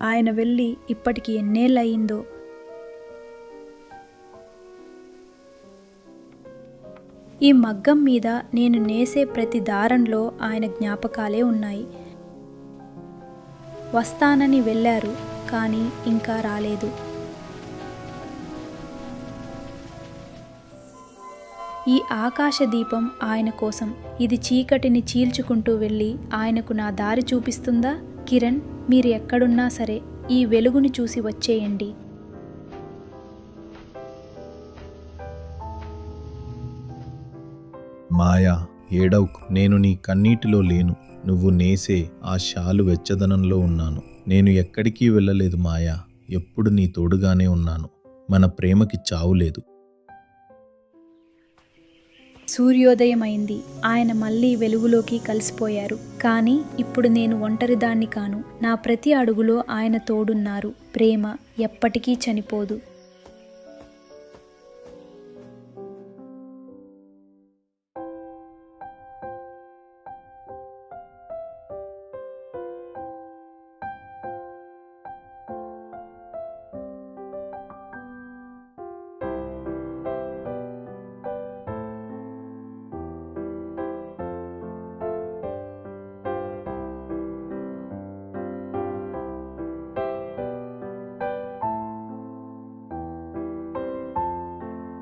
ఆయన వెళ్ళి ఇప్పటికి ఎన్నేళ్ళయిందో. ఈ మగ్గం మీద నేను నేసే ప్రతి దారంలో ఆయన జ్ఞాపకాలే ఉన్నాయి. వస్తానని వెళ్ళారు, కానీ ఇంకా రాలేదు. ఈ ఆకాశ దీపం ఆయన కోసం. ఇది చీకటిని చీల్చుకుంటూ వెళ్ళి ఆయనకు నా దారి చూపిస్తుందా? కిరణ్, మీరు ఎక్కడున్నా సరే ఈ వెలుగుని చూసి వచ్చేయండి. మాయా, ఏడవకు. నేను నీ కన్నీటిలో లేను. నువ్వు నేసే ఆ షాలు వెచ్చదనంలో ఉన్నాను. నేను ఎక్కడికి వెళ్ళలేదు మాయా. ఎప్పుడు నీ తోడుగానే ఉన్నాను. మన ప్రేమకి చావు లేదు. సూర్యోదయం అయింది. ఆయన మళ్ళీ వెలుగులోకి కలిసిపోయారు. కానీ ఇప్పుడు నేను ఒంటరిదాన్ని కాను. నా ప్రతి అడుగులో ఆయన తోడున్నారు. ప్రేమ ఎప్పటికీ చనిపోదు.